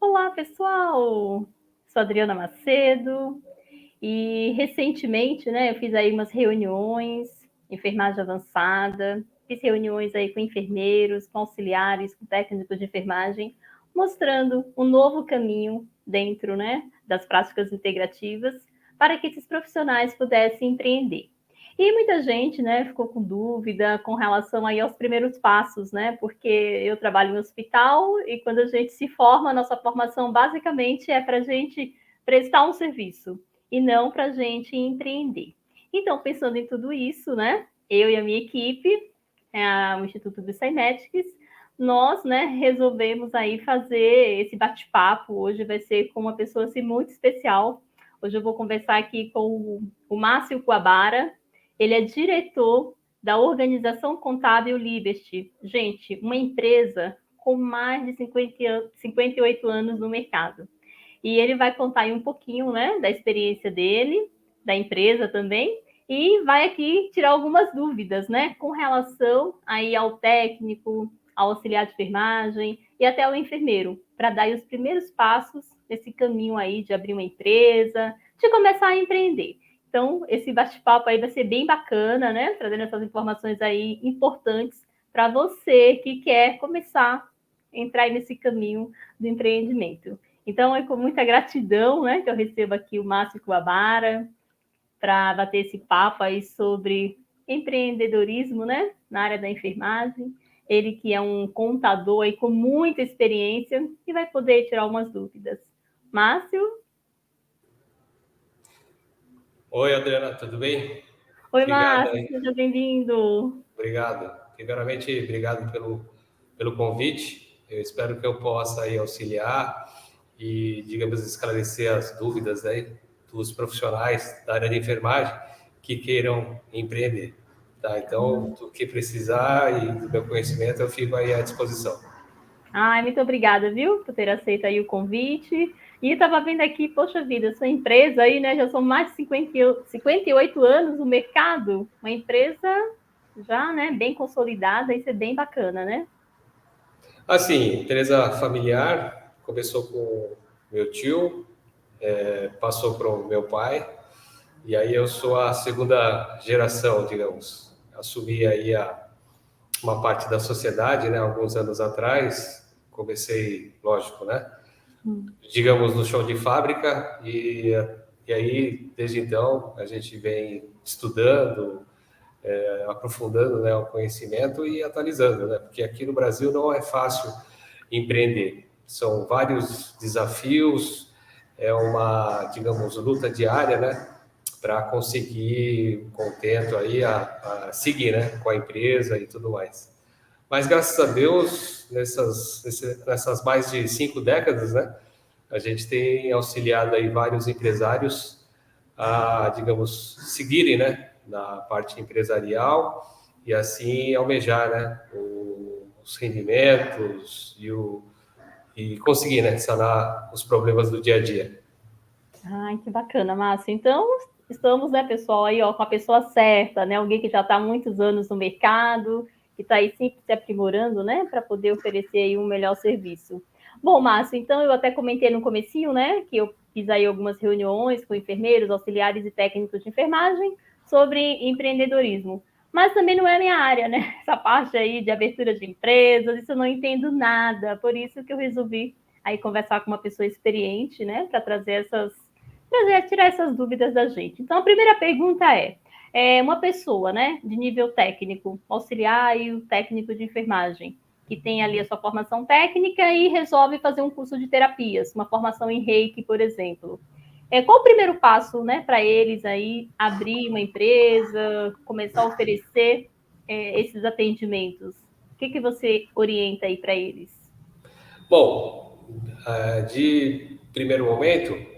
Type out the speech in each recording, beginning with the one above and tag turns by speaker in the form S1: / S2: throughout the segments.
S1: Olá, pessoal! Sou Adriana Macedo e recentemente, eu fiz aí umas reuniões, enfermagem avançada, fiz reuniões aí com enfermeiros, com auxiliares, com técnicos de enfermagem, mostrando um novo caminho dentro, das práticas integrativas para que esses profissionais pudessem empreender. E muita gente, ficou com dúvida com relação aí aos primeiros passos, porque eu trabalho em hospital e quando a gente se forma, a nossa formação basicamente é para a gente prestar um serviço e não para a gente empreender. Então, pensando em tudo isso, eu e a minha equipe, o Instituto Biomedics, nós, resolvemos aí fazer esse bate-papo. Hoje vai ser com uma pessoa assim, muito especial. Hoje eu vou conversar aqui com o Márcio Coabara. Ele é diretor da Organização Contábil Liberty. Gente, uma empresa com mais de 58 anos no mercado. E ele vai contar aí um pouquinho, da experiência dele, da empresa também, e vai aqui tirar algumas dúvidas, com relação aí ao técnico, ao auxiliar de enfermagem e até ao enfermeiro, para dar aí os primeiros passos nesse caminho aí de abrir uma empresa, de começar a empreender. Então, esse bate-papo aí vai ser bem bacana, trazendo essas informações aí importantes para você que quer começar a entrar nesse caminho do empreendimento. Então, é com muita gratidão, que eu recebo aqui o Márcio Coabara para bater esse papo aí sobre empreendedorismo, na área da enfermagem. Ele que é um contador aí com muita experiência e vai poder tirar umas dúvidas. Márcio?
S2: Oi, Adriana, tudo bem?
S1: Oi,
S2: Obrigado
S1: Márcio,
S2: aí.
S1: seja bem-vindo.
S2: Obrigado. Primeiramente, obrigado pelo convite. Eu espero que eu possa aí auxiliar e, digamos, esclarecer as dúvidas aí dos profissionais da área de enfermagem que queiram empreender. Tá? Então, do que precisar e do meu conhecimento, eu fico aí à disposição.
S1: Ai, muito obrigada, viu, por ter aceito aí o convite. E estava vendo aqui, poxa vida, sua empresa aí, já são mais de 58 anos no mercado. Uma empresa já, bem consolidada, isso é bem bacana, né?
S2: Assim, empresa familiar, começou com meu tio, passou para o meu pai, e aí eu sou a segunda geração, digamos. Assumi aí uma parte da sociedade, né, alguns anos atrás. Comecei, lógico, né, digamos, no chão de fábrica, e aí, desde então, a gente vem estudando, aprofundando, né, o conhecimento e atualizando, né, porque aqui no Brasil não é fácil empreender. São vários desafios, é uma, digamos, luta diária, né, para conseguir contento aí a seguir, né, com a empresa e tudo mais. Mas graças a Deus, nessas mais de 5 décadas, né, a gente tem auxiliado aí vários empresários a, digamos, seguirem, né, na parte empresarial e assim almejar, né, os rendimentos e conseguir, né, sanar os problemas do dia a dia.
S1: Ai, que bacana, Márcio. Então, estamos, pessoal, aí, ó, com a pessoa certa, alguém que já está há muitos anos no mercado, que está aí sempre se aprimorando, para poder oferecer aí um melhor serviço. Bom, Márcio, então eu até comentei no comecinho, que eu fiz aí algumas reuniões com enfermeiros, auxiliares e técnicos de enfermagem sobre empreendedorismo. Mas também não é a minha área, Essa parte aí de abertura de empresas, isso eu não entendo nada. Por isso que eu resolvi aí conversar com uma pessoa experiente, para trazer tirar essas dúvidas da gente. Então, a primeira pergunta é uma pessoa, de nível técnico, auxiliar e o técnico de enfermagem, que tem ali a sua formação técnica e resolve fazer um curso de terapias, uma formação em Reiki, por exemplo. Qual o primeiro passo, para eles aí abrir uma empresa, começar a oferecer esses atendimentos? O que você orienta aí para eles?
S2: Bom, de primeiro momento,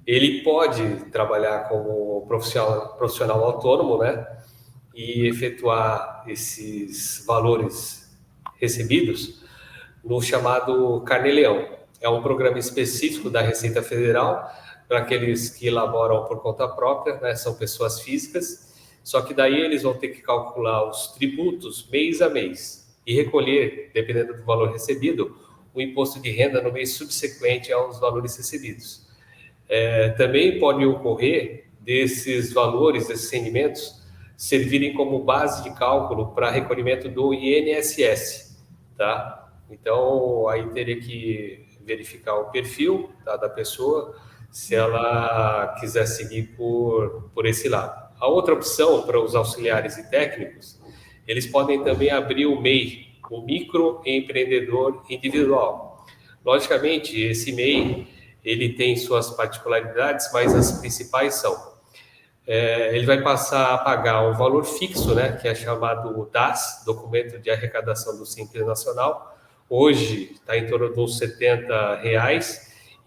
S2: ele pode trabalhar como profissional autônomo, né? E efetuar esses valores recebidos no chamado Carnê-Leão. É um programa específico da Receita Federal para aqueles que elaboram por conta própria, né? São pessoas físicas, só que daí eles vão ter que calcular os tributos mês a mês e recolher, dependendo do valor recebido, o imposto de renda no mês subsequente aos valores recebidos. Também pode ocorrer desses valores, desses rendimentos, servirem como base de cálculo para recolhimento do INSS, tá? Então, aí teria que verificar o perfil, tá, da pessoa, se ela quiser seguir por esse lado. A outra opção para os auxiliares e técnicos, eles podem também abrir o MEI, o microempreendedor individual. Logicamente, esse MEI, ele tem suas particularidades, mas as principais são: ele vai passar a pagar um valor fixo, né, que é chamado DAS, Documento de Arrecadação do Simples Nacional. Hoje está em torno de uns R$ 70,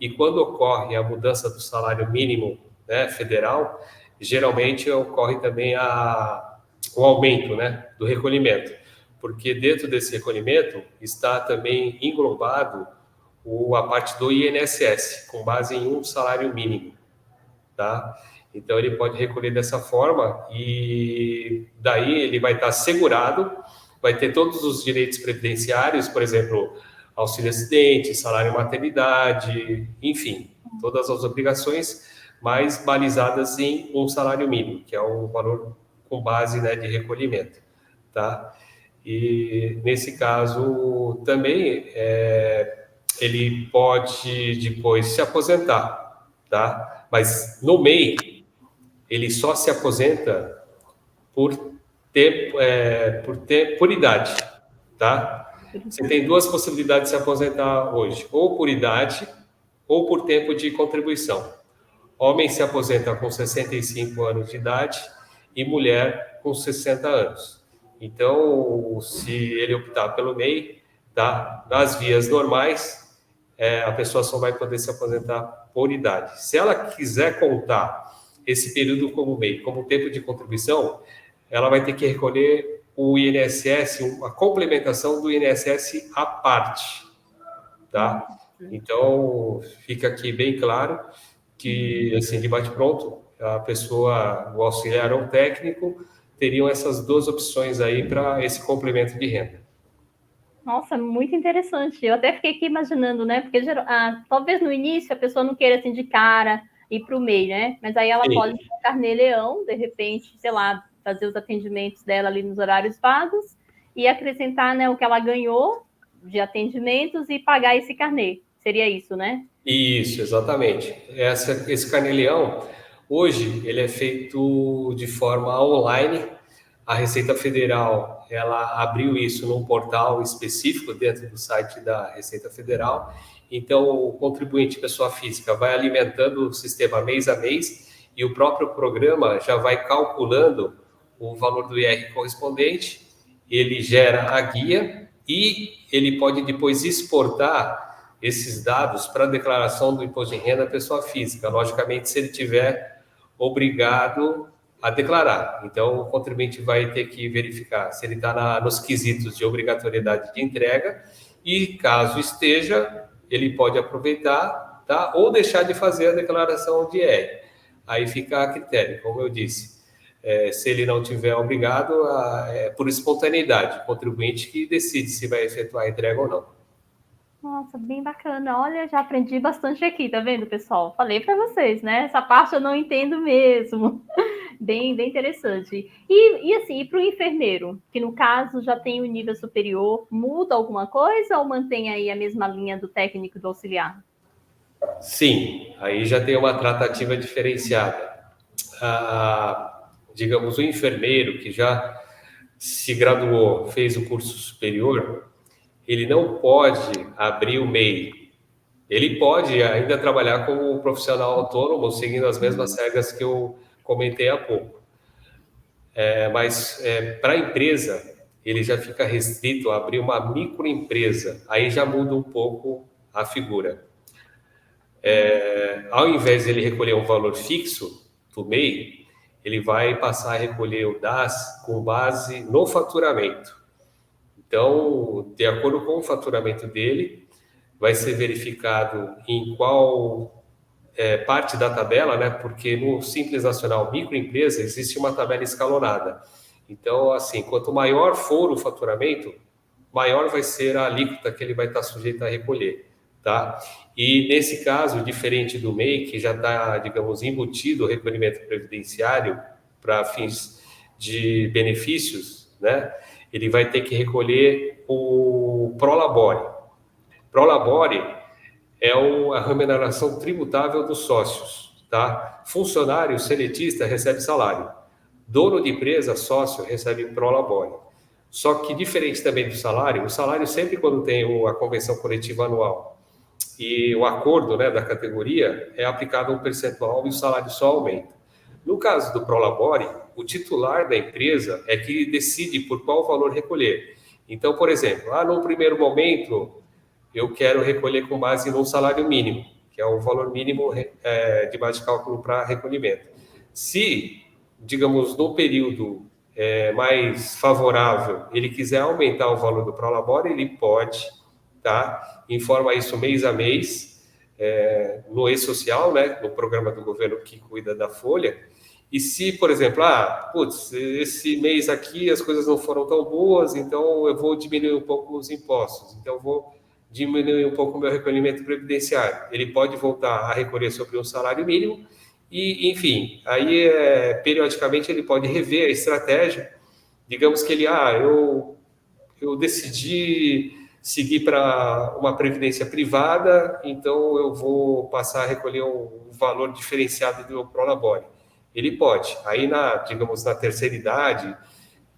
S2: e quando ocorre a mudança do salário mínimo, né, federal, geralmente ocorre também o aumento, né, do recolhimento, porque dentro desse recolhimento está também englobado a parte do INSS, com base em um salário mínimo, tá? Então, ele pode recolher dessa forma e daí ele vai estar segurado, vai ter todos os direitos previdenciários, por exemplo, auxílio acidente, salário maternidade, enfim, todas as obrigações, mas balizadas em um salário mínimo, que é o valor com base, né, de recolhimento, tá? E nesse caso também ele pode depois se aposentar, tá? Mas no MEI ele só se aposenta por tempo, por idade, tá? Você tem duas possibilidades de se aposentar hoje: ou por idade ou por tempo de contribuição. Homem se aposenta com 65 anos de idade e mulher com 60 anos. Então, se ele optar pelo MEI, tá? Nas vias normais, a pessoa só vai poder se aposentar por idade. Se ela quiser contar esse período como MEI, como tempo de contribuição, ela vai ter que recolher o INSS, a complementação do INSS à parte, tá? Então, fica aqui bem claro que, assim, de bate-pronto, a pessoa, o auxiliar ou o técnico, teriam essas duas opções aí para esse complemento de renda.
S1: Nossa, muito interessante. Eu até fiquei aqui imaginando, né? Porque talvez no início a pessoa não queira assim de cara ir para o MEI, né? Mas aí ela pode ser um carnê-leão, de repente, sei lá, fazer os atendimentos dela ali nos horários vagos e acrescentar, né, o que ela ganhou de atendimentos e pagar esse carnê. Seria isso, né?
S2: Isso, exatamente. Esse carnê-leão, hoje, ele é feito de forma online. A Receita Federal, ela abriu isso num portal específico dentro do site da Receita Federal. Então, o contribuinte, pessoa física, vai alimentando o sistema mês a mês e o próprio programa já vai calculando o valor do IR correspondente, ele gera a guia e ele pode depois exportar esses dados para a declaração do imposto de renda da pessoa física, logicamente, se ele tiver obrigado a declarar. Então, o contribuinte vai ter que verificar se ele está nos quesitos de obrigatoriedade de entrega e, caso esteja, ele pode aproveitar, tá? Ou deixar de fazer a declaração de IR. Aí fica a critério, como eu disse. Se ele não tiver obrigado, é por espontaneidade, o contribuinte que decide se vai efetuar a entrega ou não.
S1: Nossa, bem bacana. Olha, já aprendi bastante aqui, tá vendo, pessoal? Falei para vocês, né? Essa parte eu não entendo mesmo. Bem, bem interessante. E assim, para o enfermeiro, que no caso já tem o nível superior, muda alguma coisa ou mantém aí a mesma linha do técnico e do auxiliar?
S2: Sim, aí já tem uma tratativa diferenciada. Digamos, o enfermeiro que já se graduou, fez o curso superior, ele não pode abrir o MEI. Ele pode ainda trabalhar como profissional autônomo, seguindo as mesmas regras que eu comentei há pouco. Mas para a empresa, ele já fica restrito a abrir uma microempresa. Aí já muda um pouco a figura. Ao invés de ele recolher um valor fixo do MEI, ele vai passar a recolher o DAS com base no faturamento. Então, de acordo com o faturamento dele, vai ser verificado em qual parte da tabela, né? Porque no Simples Nacional Microempresa existe uma tabela escalonada. Então, assim, quanto maior for o faturamento, maior vai ser a alíquota que ele vai estar sujeito a recolher, tá? E nesse caso, diferente do MEI, que já está, digamos, embutido o recolhimento previdenciário para fins de benefícios, né? Ele vai ter que recolher o Prolabore. Prolabore é a remuneração tributável dos sócios, tá? Funcionário seletista recebe salário. Dono de empresa, sócio, recebe Prolabore. Só que, diferente também do salário, o salário sempre quando tem a convenção coletiva anual e o acordo, né, da categoria, é aplicado um percentual e o salário só aumenta. No caso do Prolabore, o titular da empresa é que decide por qual valor recolher. Então, por exemplo, no primeiro momento, eu quero recolher com base no salário mínimo, que é o valor mínimo de base de cálculo para recolhimento. Se, digamos, no período mais favorável, ele quiser aumentar o valor do Prolabore, ele pode, tá? Informa isso mês a mês, no E-Social, né? No programa do governo que cuida da folha. E se, por exemplo, esse mês aqui as coisas não foram tão boas, então eu vou diminuir um pouco os impostos, então eu vou diminuir um pouco o meu recolhimento previdenciário. Ele pode voltar a recolher sobre um salário mínimo e, enfim, aí periodicamente ele pode rever a estratégia. Digamos que ele, eu decidi seguir para uma previdência privada, então eu vou passar a recolher um valor diferenciado do meu Prolabore. Ele pode. Aí, digamos, na terceira idade,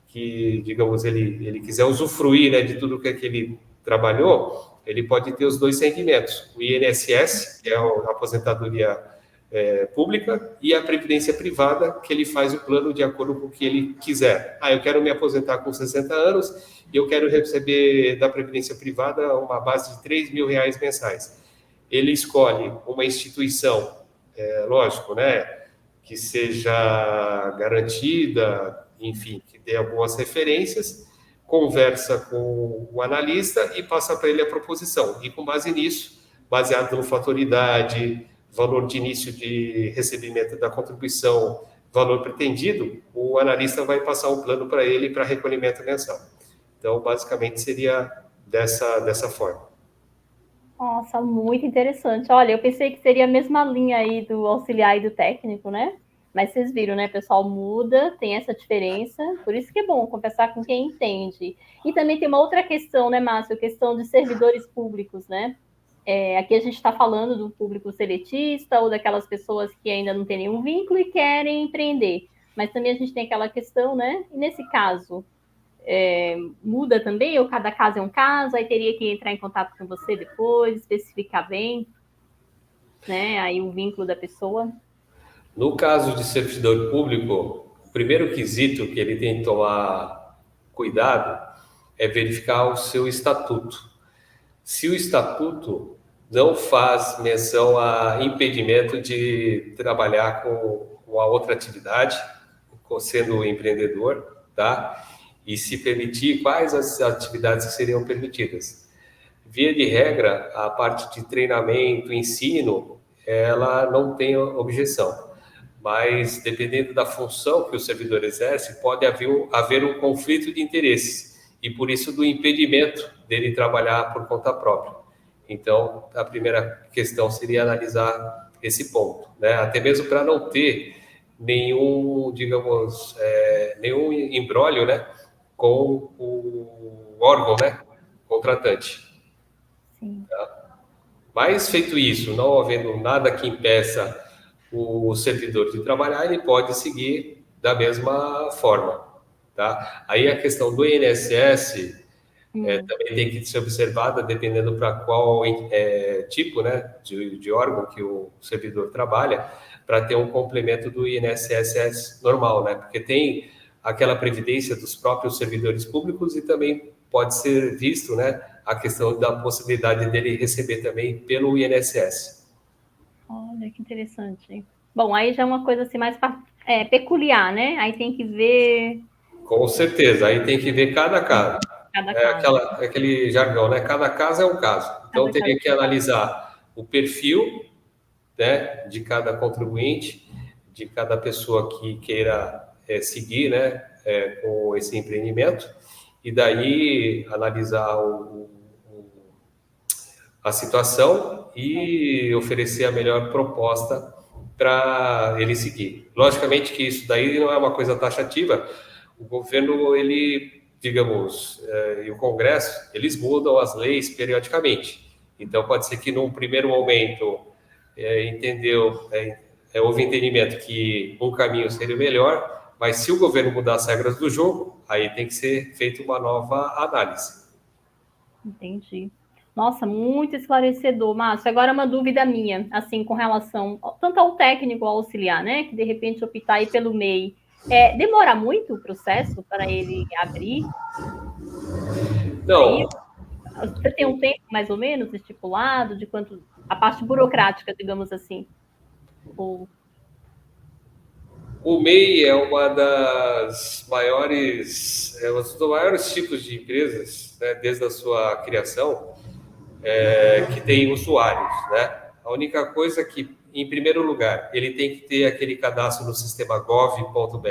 S2: que, digamos, ele quiser usufruir, né, de tudo que ele trabalhou, ele pode ter os dois rendimentos, o INSS, que é a aposentadoria pública, e a previdência privada, que ele faz o plano de acordo com o que ele quiser. Eu quero me aposentar com 60 anos e eu quero receber da previdência privada uma base de R$ 3.000 mensais. Ele escolhe uma instituição, lógico, né, que seja garantida, enfim, que dê algumas referências, conversa com o analista e passa para ele a proposição. E com base nisso, baseado no fator idade, valor de início de recebimento da contribuição, valor pretendido, o analista vai passar um plano para ele para recolhimento mensal. Então, basicamente, seria dessa forma.
S1: Nossa, muito interessante. Olha, eu pensei que seria a mesma linha aí do auxiliar e do técnico, né? Mas vocês viram, né? O pessoal muda, tem essa diferença. Por isso que é bom conversar com quem entende. E também tem uma outra questão, né, Márcio? A questão de servidores públicos, né? Aqui a gente está falando do público seletista ou daquelas pessoas que ainda não têm nenhum vínculo e querem empreender. Mas também a gente tem aquela questão, né? E nesse caso, muda também, ou cada caso é um caso, aí teria que entrar em contato com você depois, especificar bem, né? Aí o vínculo da pessoa.
S2: No caso de servidor público, o primeiro quesito que ele tem que tomar cuidado é verificar o seu estatuto. Se o estatuto não faz menção a impedimento de trabalhar com a outra atividade, sendo empreendedor, tá? E se permitir, quais as atividades que seriam permitidas. Via de regra, a parte de treinamento, ensino, ela não tem objeção. Mas, dependendo da função que o servidor exerce, pode haver um conflito de interesses e, por isso, do impedimento dele trabalhar por conta própria. Então, a primeira questão seria analisar esse ponto, né? Até mesmo para não ter nenhum, digamos, nenhum imbróglio, né, com o órgão, né, contratante.
S1: Sim.
S2: Tá? Mas, feito isso, não havendo nada que impeça o servidor de trabalhar, ele pode seguir da mesma forma, tá? Aí a questão do INSS também tem que ser observada, dependendo para qual tipo, né, de órgão que o servidor trabalha, para ter um complemento do INSS normal, né? Porque tem aquela previdência dos próprios servidores públicos e também pode ser visto, né, a questão da possibilidade dele receber também pelo INSS.
S1: Olha, que interessante. Bom, aí já é uma coisa assim mais peculiar, né? Aí tem que ver.
S2: Com certeza, aí tem que ver cada caso.
S1: Cada caso.
S2: Aquele jargão, né? Cada caso é um caso. Então, teria que analisar o perfil, né, de cada contribuinte, de cada pessoa que queira seguir, né, com esse empreendimento, e daí analisar a situação e oferecer a melhor proposta para ele seguir. Logicamente que isso daí não é uma coisa taxativa. O governo, ele, digamos, e o Congresso, eles mudam as leis periodicamente. Então, pode ser que num primeiro momento houve entendimento que um caminho seria melhor, mas se o governo mudar as regras do jogo, aí tem que ser feita uma nova análise.
S1: Entendi. Nossa, muito esclarecedor, Márcio. Agora uma dúvida minha, assim, com relação tanto ao técnico ao auxiliar, né? Que de repente optar aí pelo MEI. Demora muito o processo para ele abrir?
S2: Não.
S1: Aí, você tem um tempo mais ou menos estipulado de quanto a parte burocrática, digamos assim? Ou...
S2: O MEI é uma das maiores, um dos maiores tipos de empresas, né, desde a sua criação, que tem usuários, né? A única coisa que, em primeiro lugar, ele tem que ter aquele cadastro no sistema gov.br,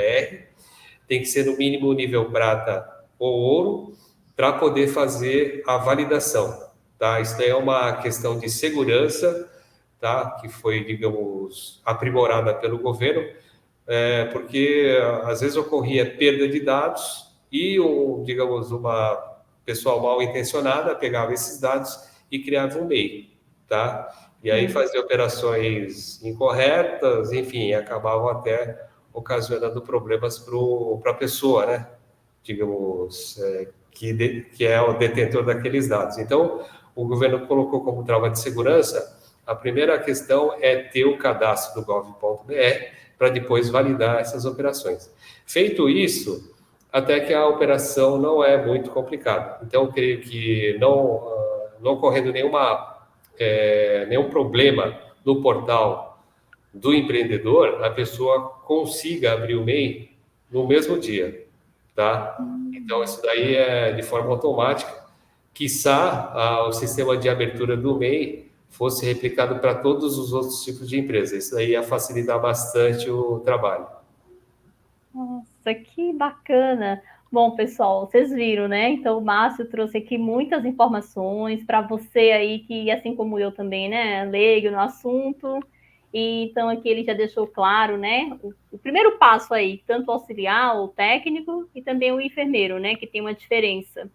S2: tem que ser no mínimo nível prata ou ouro, para poder fazer a validação, tá? Isso daí é uma questão de segurança, tá? Que foi, digamos, aprimorada pelo governo, porque às vezes ocorria perda de dados e, digamos, uma pessoa mal intencionada pegava esses dados e criava um MEI, tá? E aí fazia operações incorretas, enfim, acabavam até ocasionando problemas para a pessoa, né? Digamos, que é o detentor daqueles dados. Então, o governo colocou como trava de segurança, a primeira questão é ter o cadastro do gov.br para depois validar essas operações. Feito isso, até que a operação não é muito complicada. Então, eu creio que não ocorrendo nenhum problema no portal do empreendedor, a pessoa consiga abrir o MEI no mesmo dia, tá? Então, isso daí é de forma automática. Quiçá o sistema de abertura do MEI fosse replicado para todos os outros tipos de empresas. Isso daí ia facilitar bastante o trabalho.
S1: Nossa, que bacana! Bom, pessoal, vocês viram, né? Então, o Márcio trouxe aqui muitas informações para você aí, que assim como eu também, né, leigo no assunto. E então, aqui ele já deixou claro, né, o primeiro passo aí, tanto o auxiliar, o técnico, e também o enfermeiro, né, que tem uma diferença.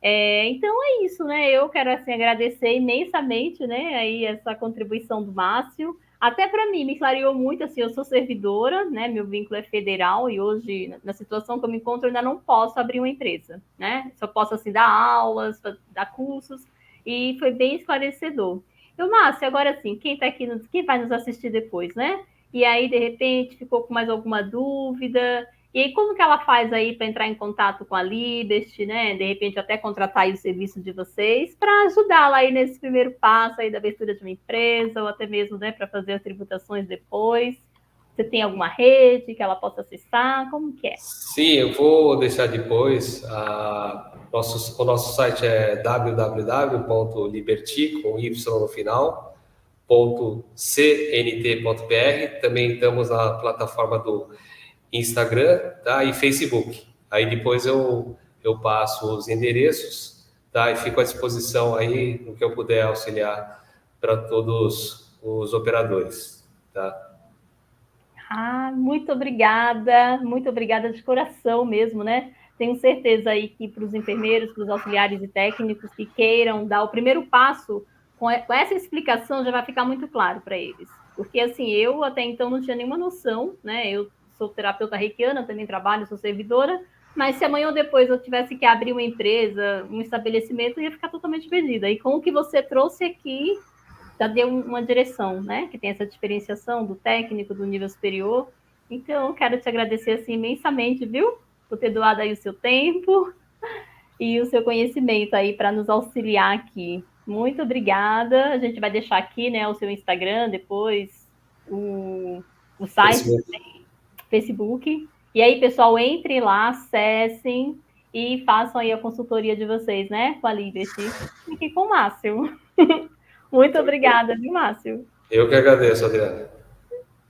S1: Então é isso, né? Eu quero assim agradecer imensamente, né, aí essa contribuição do Márcio. Até para mim me clareou muito, assim, eu sou servidora, né? Meu vínculo é federal e hoje na situação que eu me encontro eu ainda não posso abrir uma empresa, né? Só posso assim dar aulas, dar cursos e foi bem esclarecedor. Eu, Márcio, agora assim, quem está aqui, quem vai nos assistir depois, né? E aí de repente ficou com mais alguma dúvida, e aí, como que ela faz aí para entrar em contato com a Liberty, né? De repente, até contratar aí o serviço de vocês para ajudá-la aí nesse primeiro passo aí da abertura de uma empresa, ou até mesmo, né, para fazer as tributações depois. Você tem alguma rede que ela possa acessar? Como que é?
S2: Sim, eu vou deixar depois. O nosso site é www.liberty, com Y no final, .cnt.br. Também estamos na plataforma do Instagram, tá? E Facebook. Aí depois eu passo os endereços, tá? E fico à disposição aí no que eu puder auxiliar para todos os operadores, tá?
S1: Muito obrigada de coração mesmo, né? Tenho certeza aí que para os enfermeiros, para os auxiliares e técnicos que queiram dar o primeiro passo, com essa explicação já vai ficar muito claro para eles. Porque assim, eu até então não tinha nenhuma noção, né? Eu sou terapeuta reikiana, também trabalho, sou servidora, mas se amanhã ou depois eu tivesse que abrir uma empresa, um estabelecimento, eu ia ficar totalmente perdida. E com o que você trouxe aqui, já deu uma direção, né? Que tem essa diferenciação do técnico, do nível superior. Então, eu quero te agradecer assim, imensamente, viu? Por ter doado aí o seu tempo e o seu conhecimento aí para nos auxiliar aqui. Muito obrigada. A gente vai deixar aqui, né, o seu Instagram, depois o site, Facebook. E aí, pessoal, entrem lá, acessem e façam aí a consultoria de vocês, né, com a Liberty. Fiquem com o Márcio. Muito obrigada, viu, Márcio?
S2: Eu que agradeço, Adriana.